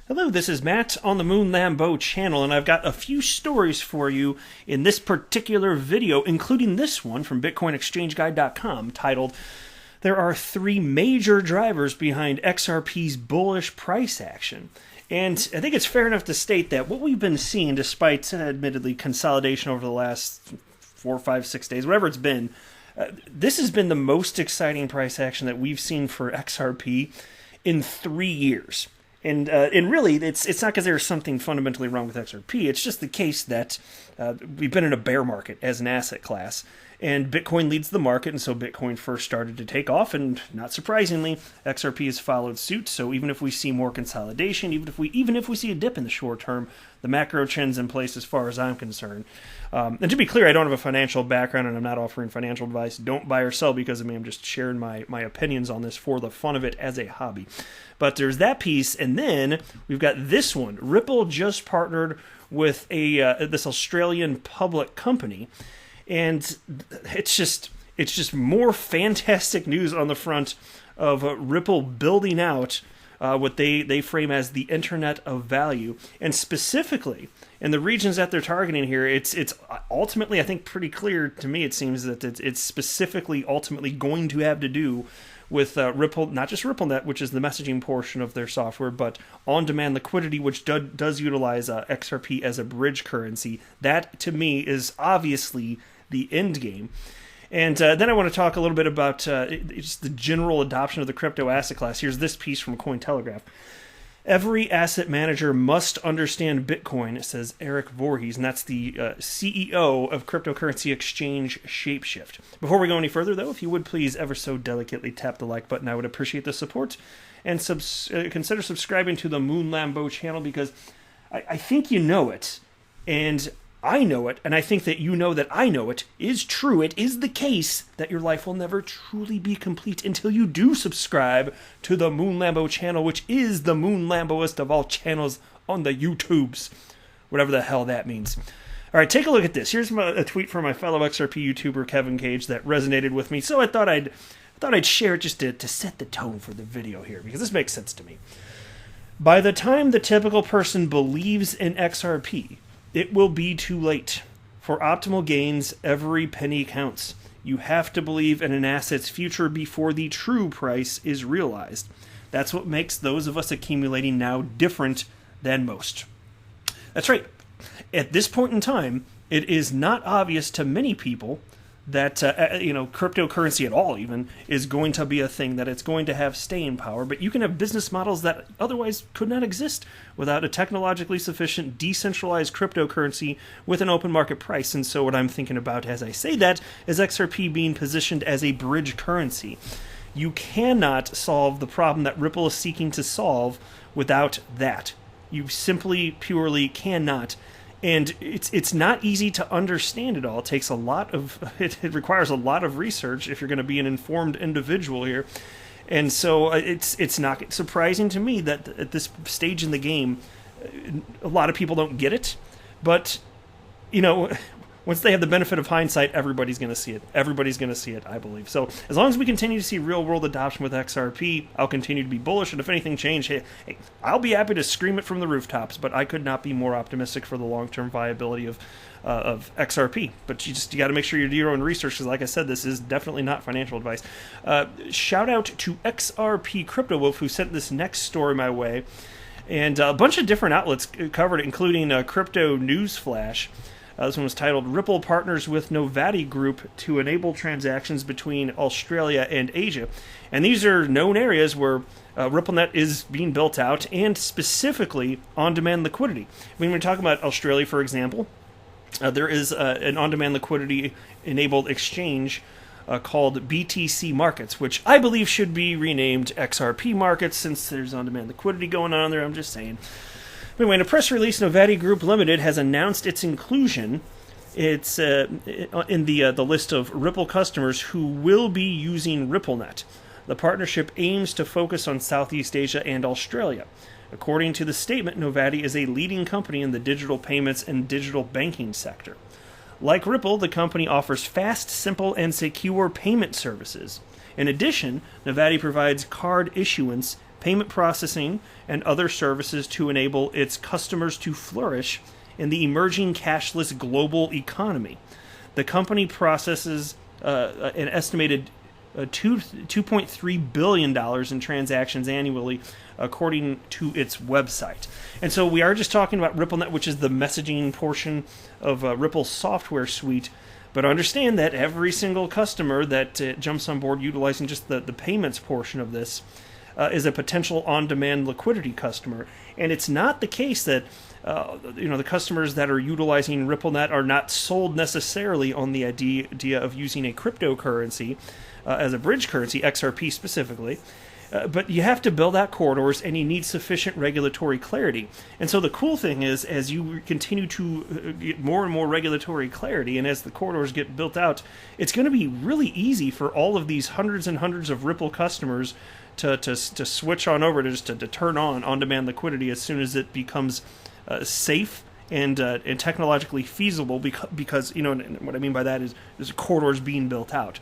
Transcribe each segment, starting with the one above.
Hello, this is Matt on the Moon Lambeau channel, and I've got a few stories for you in this particular video, including this one from BitcoinExchangeGuide.com titled, "There are three major drivers behind XRP's bullish price action." And I think it's fair enough to state that what we've been seeing, despite admittedly consolidation over the last 4, 5, 6 days, whatever it's been, this has been the most exciting price action that we've seen for XRP in 3 years. And really, it's not because there's something fundamentally wrong with XRP. It's just the case that we've been in a bear market as an asset class. And Bitcoin leads the market, and so Bitcoin first started to take off, and not surprisingly, XRP has followed suit. So even if we see more consolidation, even if we see a dip in the short term, the macro trend's in place as far as I'm concerned. And to be clear, I don't have a financial background, and I'm not offering financial advice. Don't buy or sell because of me. I'm just sharing my opinions on this for the fun of it as a hobby. But there's that piece, and then we've got this one. Ripple just partnered with this Australian public company. And it's just more fantastic news on the front of Ripple building out what they frame as the Internet of Value. And specifically, in the regions that they're targeting here, it's ultimately, I think, pretty clear to me, it seems that it's specifically ultimately going to have to do with Ripple, not just RippleNet, which is the messaging portion of their software, but on-demand liquidity, which does utilize XRP as a bridge currency. That, to me, is obviously the end game. And then I want to talk a little bit about just the general adoption of the crypto asset class. Here's this piece from Cointelegraph. "Every asset manager must understand Bitcoin," says Eric Voorhees, and that's the CEO of cryptocurrency exchange Shapeshift. Before we go any further, though, if you would please ever so delicately tap the like button, I would appreciate the support. And consider subscribing to the Moon Lambeau channel, because I think you know it, and I know it, and I think that you know that I know it is true. It is the case that your life will never truly be complete until you do subscribe to the Moon Lambeau channel, which is the Moon Lambeauist of all channels on the YouTubes. Whatever the hell that means. All right, take a look at this. Here's a tweet from my fellow XRP YouTuber Kevin Cage that resonated with me, so I thought I'd share it just to set the tone for the video here, because this makes sense to me. "By the time the typical person believes in XRP, it will be too late. For optimal gains, every penny counts. You have to believe in an asset's future before the true price is realized. That's what makes those of us accumulating now different than most." That's right. At this point in time, it is not obvious to many people that cryptocurrency at all even is going to be a thing, that it's going to have staying power. But you can have business models that otherwise could not exist without a technologically sufficient decentralized cryptocurrency with an open market price. And so what I'm thinking about as I say that is XRP being positioned as a bridge currency. You cannot solve the problem that Ripple is seeking to solve without that. You simply, purely cannot. And it's not easy to understand it all. It takes it requires a lot of research if you're going to be an informed individual here. And so it's not surprising to me that at this stage in the game, a lot of people don't get it. But, once they have the benefit of hindsight, everybody's going to see it. Everybody's going to see it, I believe. So as long as we continue to see real-world adoption with XRP, I'll continue to be bullish. And if anything changes, hey, I'll be happy to scream it from the rooftops. But I could not be more optimistic for the long-term viability of XRP. But you got to make sure you do your own research, because like I said, this is definitely not financial advice. Shout out to XRP Crypto Wolf, who sent this next story my way. And a bunch of different outlets covered it, including Crypto News Flash. This one was titled, "Ripple Partners with Novati Group to Enable Transactions Between Australia and Asia." And these are known areas where RippleNet is being built out, and specifically on-demand liquidity. When we're talking about Australia, for example, there is an on-demand liquidity-enabled exchange called BTC Markets, which I believe should be renamed XRP Markets, since there's on-demand liquidity going on there. I'm just saying. Anyway, in a press release, Novati Group Limited has announced its inclusion. It's in the list of Ripple customers who will be using RippleNet. The partnership aims to focus on Southeast Asia and Australia. According to the statement, Novati is a leading company in the digital payments and digital banking sector. Like Ripple, the company offers fast, simple, and secure payment services. In addition, Novati provides card issuance, payment processing, and other services to enable its customers to flourish in the emerging cashless global economy. The company processes an estimated $2.3 billion in transactions annually, according to its website. And so we are just talking about RippleNet, which is the messaging portion of Ripple's software suite. But understand that every single customer that jumps on board utilizing just the payments portion of this is a potential on-demand liquidity customer. And it's not the case that the customers that are utilizing RippleNet are not sold necessarily on the idea of using a cryptocurrency as a bridge currency, XRP specifically. But you have to build out corridors, and you need sufficient regulatory clarity. And so the cool thing is, as you continue to get more and more regulatory clarity, and as the corridors get built out, it's going to be really easy for all of these hundreds and hundreds of Ripple customers to switch on over to turn on-demand liquidity as soon as it becomes safe and technologically feasible. Because and what I mean by that is there's corridors being built out.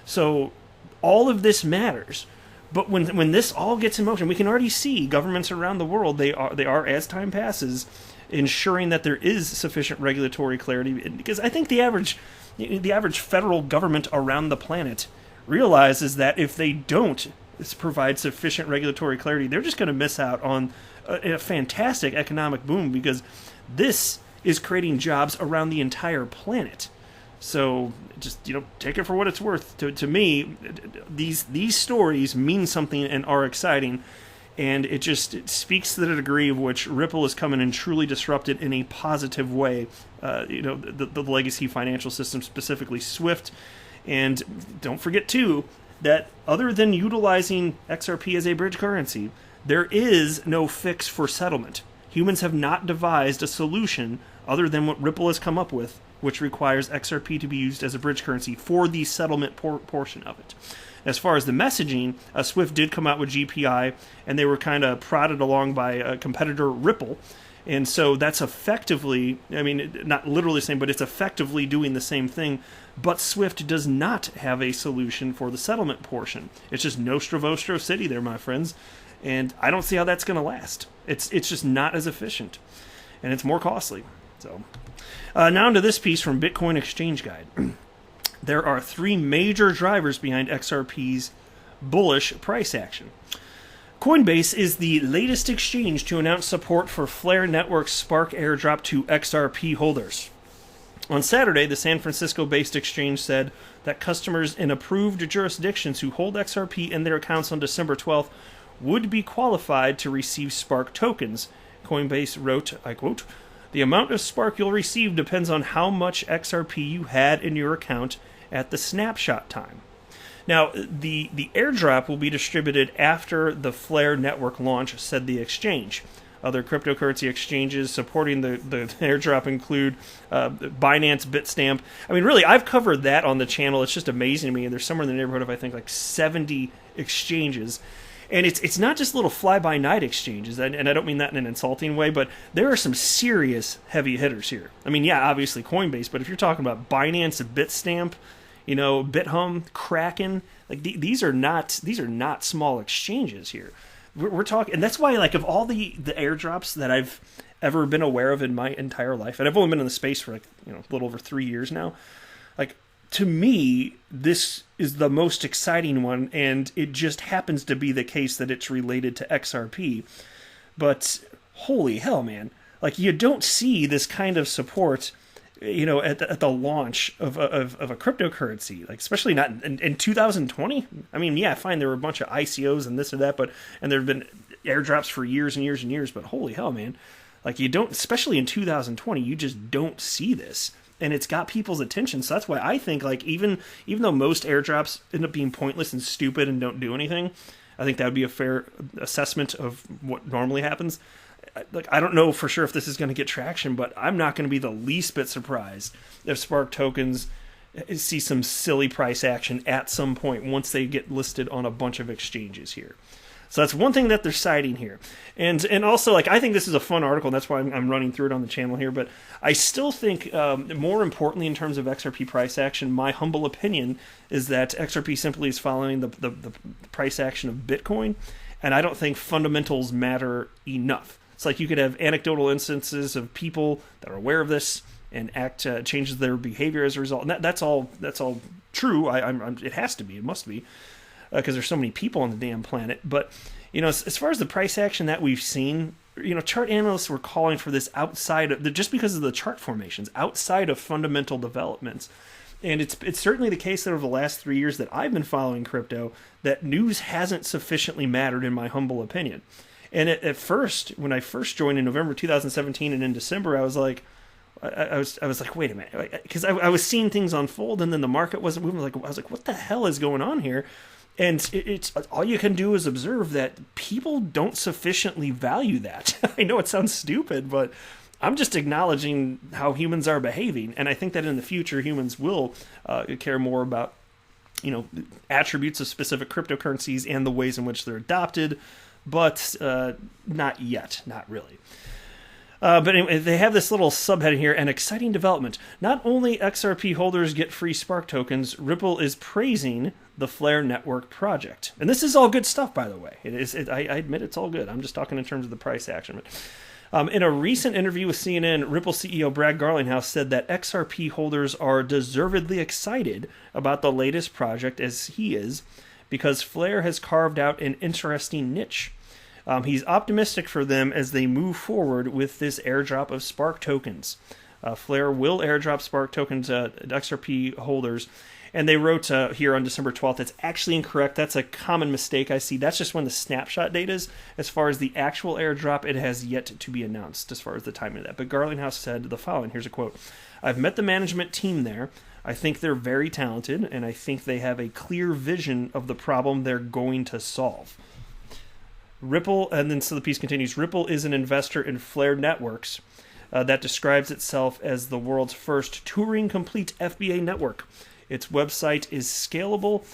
So all of this matters. But when this all gets in motion, we can already see governments around the world, they are as time passes, ensuring that there is sufficient regulatory clarity. Because I think the average federal government around the planet realizes that if they don't provide sufficient regulatory clarity, they're just going to miss out on a fantastic economic boom, because this is creating jobs around the entire planet. So just take it for what it's worth. To me, these stories mean something and are exciting, and it speaks to the degree of which Ripple is coming and truly disrupted in a positive way. The legacy financial system, specifically Swift, and don't forget too that other than utilizing XRP as a bridge currency, there is no fix for settlement. Humans have not devised a solution other than what Ripple has come up with, which requires XRP to be used as a bridge currency for the settlement portion of it. As far as the messaging, Swift did come out with GPI, and they were kind of prodded along by a competitor, Ripple. And so that's effectively, not literally the same, but it's effectively doing the same thing. But Swift does not have a solution for the settlement portion. It's just Nostro Vostro City there, my friends. And I don't see how that's going to last. It's just not as efficient. And it's more costly. So now into this piece from Bitcoin Exchange Guide. There are three major drivers behind XRP's bullish price action. Coinbase is the latest exchange to announce support for Flare Network's Spark airdrop to XRP holders. On Saturday, the San Francisco-based exchange said that customers in approved jurisdictions who hold XRP in their accounts on December 12th would be qualified to receive Spark tokens. Coinbase wrote, I quote, "The amount of Spark you'll receive depends on how much XRP you had in your account at the snapshot time." Now, the airdrop will be distributed after the Flare network launch, said the exchange. Other cryptocurrency exchanges supporting the airdrop include Binance, Bitstamp. Really, I've covered that on the channel. It's just amazing to me. And there's somewhere in the neighborhood of, I think, like 70 exchanges. And it's not just little fly-by-night exchanges, and I don't mean that in an insulting way, but there are some serious heavy hitters here. Obviously Coinbase, but if you're talking about Binance, Bitstamp, BitHum, Kraken, these are not small exchanges here. We're talking, and that's why, of all the airdrops that I've ever been aware of in my entire life, and I've only been in the space for a little over 3 years now, to me, this is the most exciting one, and it just happens to be the case that it's related to XRP. But holy hell, man! You don't see this kind of support, at the launch of a cryptocurrency, especially not in 2020. Fine, there were a bunch of ICOs and this or that, and there have been airdrops for years and years and years. But holy hell, man! You don't, especially in 2020, you just don't see this. And it's got people's attention, so that's why I think, even though most airdrops end up being pointless and stupid and don't do anything, I think that would be a fair assessment of what normally happens. I don't know for sure if this is going to get traction, but I'm not going to be the least bit surprised if Spark tokens see some silly price action at some point once they get listed on a bunch of exchanges here. So that's one thing that they're citing here. And also, I think this is a fun article, and that's why I'm running through it on the channel here. But I still think, more importantly in terms of XRP price action, my humble opinion is that XRP simply is following the price action of Bitcoin. And I don't think fundamentals matter enough. It's like you could have anecdotal instances of people that are aware of this and changes their behavior as a result. And that's all true. It has to be. It must be. Because there's so many people on the damn planet. But, as far as the price action that we've seen, chart analysts were calling for this outside of, just because of the chart formations, outside of fundamental developments. And it's certainly the case that over the last 3 years that I've been following crypto, that news hasn't sufficiently mattered, in my humble opinion. And at first, when I first joined in November 2017 and in December, I was like, wait a minute, because I was seeing things unfold, and then the market wasn't moving. I was like, what the hell is going on here? And it's all you can do is observe that people don't sufficiently value that. I know it sounds stupid, but I'm just acknowledging how humans are behaving, and I think that in the future humans will care more about attributes of specific cryptocurrencies and the ways in which they're adopted, but not yet, not really. But anyway, they have this little subheading here, an exciting development. Not only XRP holders get free Spark tokens, Ripple is praising the Flare Network project. And this is all good stuff, by the way. I admit it's all good. I'm just talking in terms of the price action. In a recent interview with CNN, Ripple CEO Brad Garlinghouse said that XRP holders are deservedly excited about the latest project, as he is, because Flare has carved out an interesting niche. He's optimistic for them as they move forward with this airdrop of Spark tokens. Flare will airdrop Spark tokens to XRP holders. And they wrote here on December 12th, that's actually incorrect. That's a common mistake I see. That's just when the snapshot date is. As far as the actual airdrop, it has yet to be announced as far as the timing of that. But Garlinghouse said the following. Here's a quote. I've met the management team there. I think they're very talented, and I think they have a clear vision of the problem they're going to solve. Ripple, and then so the piece continues, Ripple is an investor in Flare Networks that describes itself as the world's first Turing-complete FBA network. Its website is scalable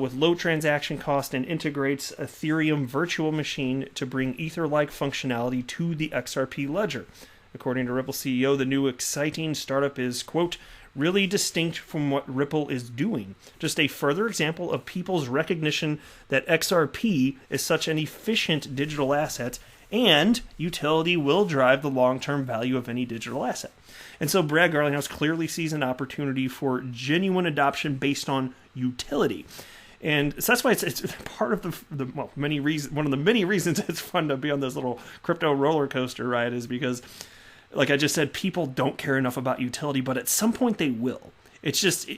with low transaction cost and integrates Ethereum virtual machine to bring Ether-like functionality to the XRP ledger. According to Ripple CEO, the new exciting startup is, quote, really distinct from what Ripple is doing. Just a further example of people's recognition that XRP is such an efficient digital asset, and utility will drive the long-term value of any digital asset. And so Brad Garlinghouse clearly sees an opportunity for genuine adoption based on utility. And so that's why it's part of many reasons. One of the many reasons it's fun to be on this little crypto roller coaster ride is because, like I just said, people don't care enough about utility, but at some point they will. It's just,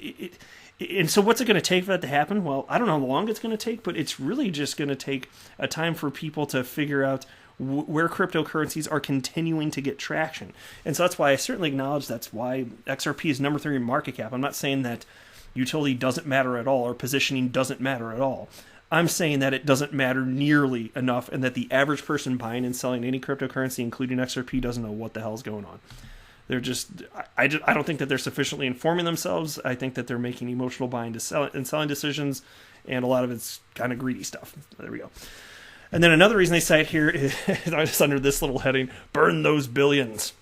and so what's it going to take for that to happen? Well, I don't know how long it's going to take, but it's really just going to take a time for people to figure out where cryptocurrencies are continuing to get traction. And so that's why I certainly acknowledge that's why XRP is number 3 in market cap. I'm not saying that utility doesn't matter at all or positioning doesn't matter at all. I'm saying that it doesn't matter nearly enough and that the average person buying and selling any cryptocurrency, including XRP, doesn't know what the hell's going on. They're just, I don't think that they're sufficiently informing themselves. I think that they're making emotional buying and selling decisions, and a lot of it's kind of greedy stuff. There we go. And then another reason they cite here is just under this little heading, burn those billions.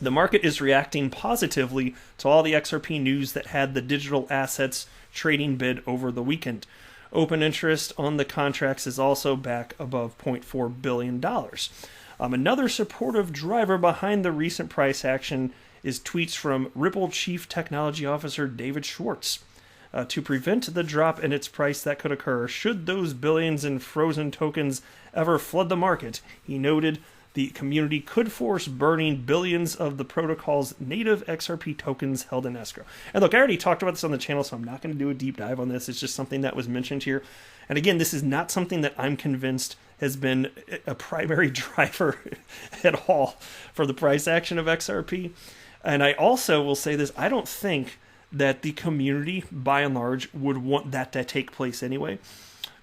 The market is reacting positively to all the XRP news that had the digital assets trading bid over the weekend. Open interest on the contracts is also back above $0.4 billion. Another supportive driver behind the recent price action is tweets from Ripple Chief Technology Officer David Schwartz. To prevent the drop in its price that could occur should those billions in frozen tokens ever flood the market, he noted the community could force burning billions of the protocol's native XRP tokens held in escrow. And look, I already talked about this on the channel, so I'm not going to do a deep dive on this. It's just something that was mentioned here. And again, this is not something that I'm convinced has been a primary driver at all for the price action of XRP. And I also will say this, I don't think that the community, by and large, would want that to take place anyway.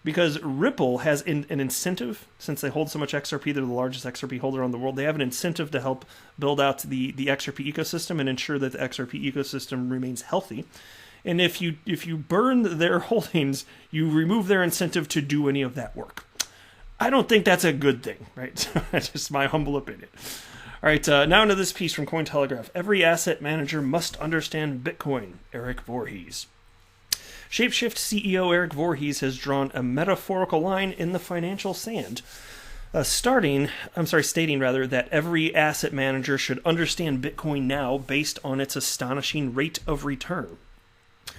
Because Ripple has an incentive, since they hold so much XRP, they're the largest XRP holder in the world, they have an incentive to help build out the XRP ecosystem and ensure that the XRP ecosystem remains healthy. And if you burn their holdings, you remove their incentive to do any of that work. I don't think that's a good thing, right? That's just my humble opinion. All right, now into this piece from Cointelegraph. Every asset manager must understand Bitcoin, Eric Voorhees. Shapeshift CEO Eric Voorhees has drawn a metaphorical line in the financial sand, stating that every asset manager should understand Bitcoin now based on its astonishing rate of return.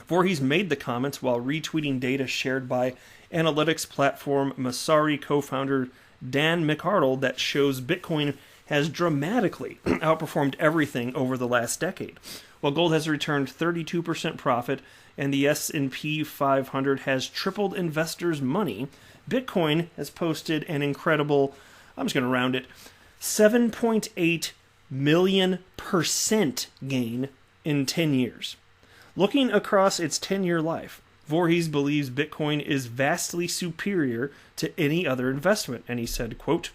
Voorhees made the comments while retweeting data shared by analytics platform Masari co-founder Dan McArdle that shows Bitcoin has dramatically outperformed everything over the last decade. While gold has returned 32% profit and the S&P 500 has tripled investors' money, Bitcoin has posted an incredible, I'm just going to round it, 7.8 million% gain in 10 years. Looking across its 10-year life, Voorhees believes Bitcoin is vastly superior to any other investment, and he said, quote,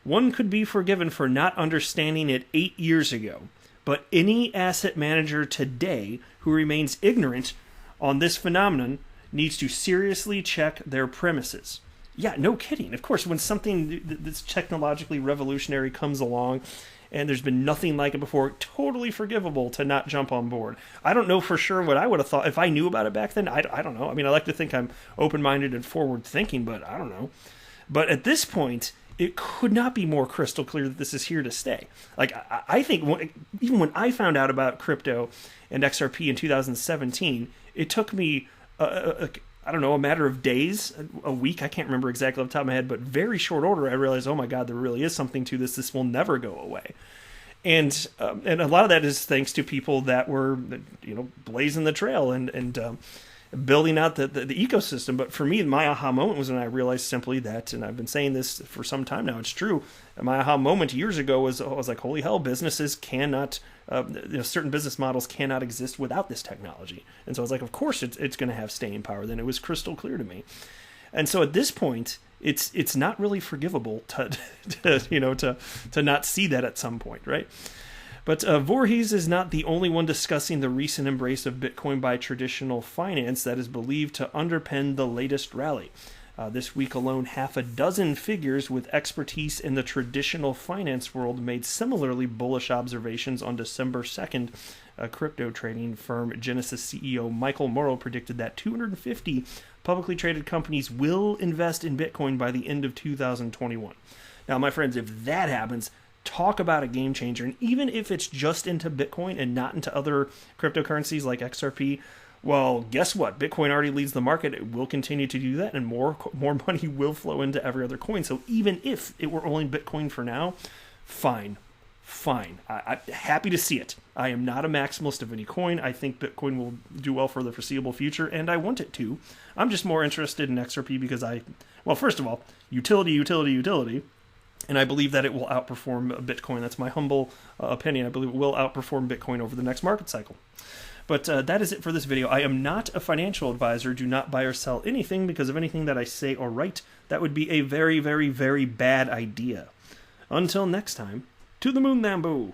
"One could be forgiven for not understanding it 8 years ago, but any asset manager today who remains ignorant on this phenomenon needs to seriously check their premises." Yeah, no kidding. Of course, when something that's technologically revolutionary comes along and there's been nothing like it before, totally forgivable to not jump on board. I don't know for sure what I would have thought if I knew about it back then. I don't know. I mean, I like to think I'm open-minded and forward-thinking, but I don't know. But at this point, it could not be more crystal clear that this is here to stay. Like, I think even when I found out about crypto and XRP in 2017, it took me, I don't know, a matter of days, a week, I can't remember exactly off the top of my head, but very short order, I realized, oh my God, there really is something to this. This will never go away. And a lot of that is thanks to people that were, blazing the trail and building out the ecosystem. But for me, my aha moment was when I realized simply that, and I've been saying this for some time now, it's true. My aha moment years ago was, I was like, holy hell, businesses cannot, certain business models cannot exist without this technology. And so I was like, of course it's going to have staying power. Then it was crystal clear to me. And so at this point, it's not really forgivable to not see that at some point, right? But Voorhees is not the only one discussing the recent embrace of Bitcoin by traditional finance that is believed to underpin the latest rally. This week alone, half a dozen figures with expertise in the traditional finance world made similarly bullish observations on December 2nd. Crypto trading firm Genesis CEO Michael Morrow predicted that 250 publicly traded companies will invest in Bitcoin by the end of 2021. Now, my friends, if that happens, talk about a game changer. And even if it's just into Bitcoin and not into other cryptocurrencies like XRP, well, guess what? Bitcoin already leads the market. It will continue to do that, and more money will flow into every other coin. So even if it were only Bitcoin for now, fine. I'm happy to see it. I am not a maximalist of any coin. I think Bitcoin will do well for the foreseeable future, and I want it to. I'm just more interested in XRP because first of all, utility. And I believe that it will outperform Bitcoin. That's my humble opinion. I believe it will outperform Bitcoin over the next market cycle. But that is it for this video. I am not a financial advisor. Do not buy or sell anything, because of anything that I say or write, that would be a very, very, very bad idea. Until next time, to the moon, Nambu.